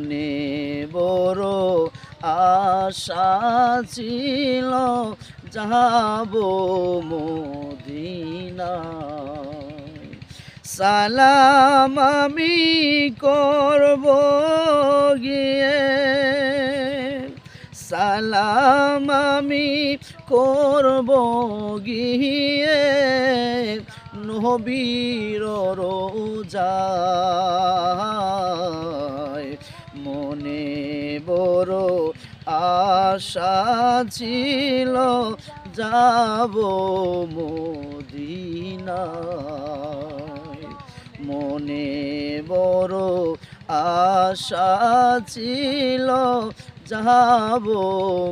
মনে বড় আশা ছিল যাব মদিনায়। সালাম আমি করব গিয়ে, সালাম আমি করব গিয়ে নবীর রোজায়। মনে বড় আশা ছিল যাব মদিনায়। মনে বড় আশা ছিল যাব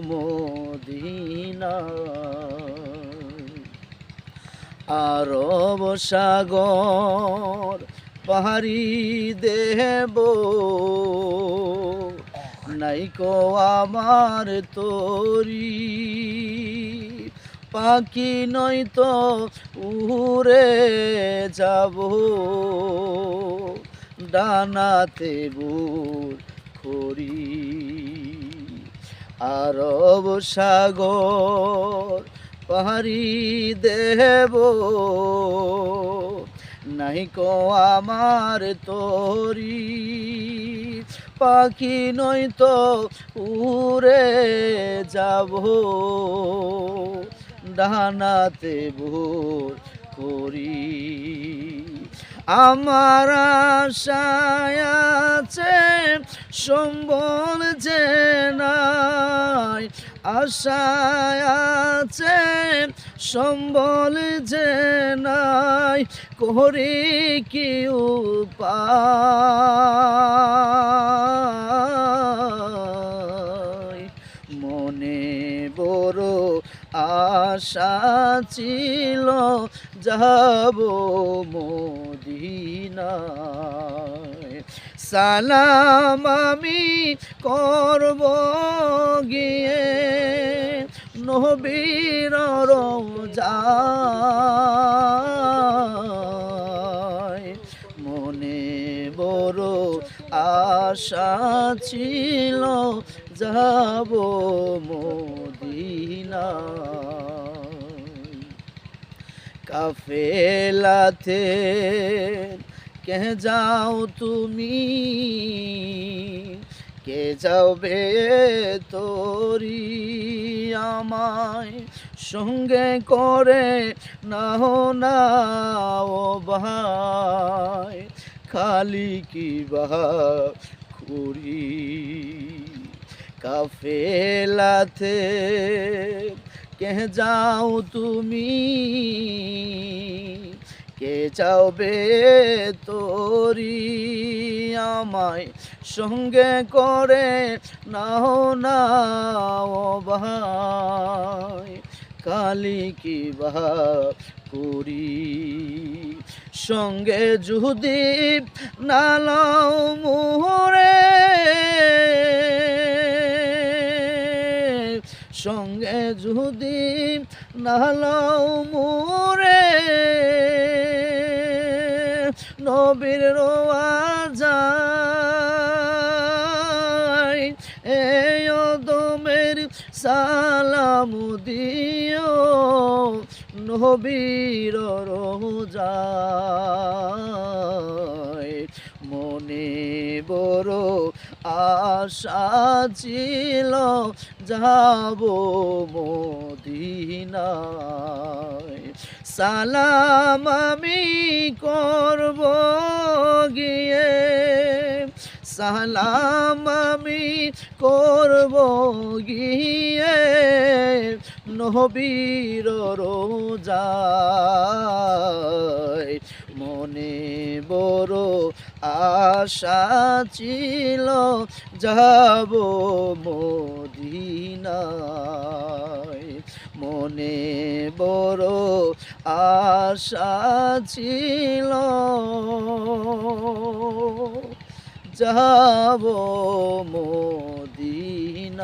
মদিনায়। আরব সাগর পাহাড়ি দেব, নাইকো আমার তরি। পাখি নয়তো উড়ে যাব, ডানাতে বুর খড়ি। আরব সাগর পাহাড়ি দেব, নাইকো আমার তরি। পাখি নয়তো উড়ে যাব, ডানাতে ভোর করি। আমার আশায় আছে সম্বল যে নাই, আশায় আছে সম্বল যে নাই, করে কি উপায়। মনে বড় আশা ছিল যাব মদিনায়। সালাম আমি করব গিয়ে নবীর রোজায়। মনে বড় আশা ছিল যাব মদিনায়। কাফেলাতে কে যাও তুমি, কে যাবে তোরি। আমায় সঙ্গে করে নাও না ও ভাই, খালি কি বা করি। কাফেলাতে কে যাও তুমি, কে যাবে তোরি। আমায় সঙ্গে করে নাও না ও ভাই, কালি কি বা করি। সঙ্গে যদি না লও মোরে, সঙ্গে যদি না লও মোরে, নবীর রোজায় এই অদমের সালাম দিও নবীর রোজায়। মনে বড় আশা ছিল যাব মদিনায়। সালাম আমি করব গিয়ে, সালাম আমি করব গিয়ে নবীর রোজায়। মনে বড় আশা ছিল যাব মদিনায়। মনে বড় আশা ছিল যাব মদিনায়।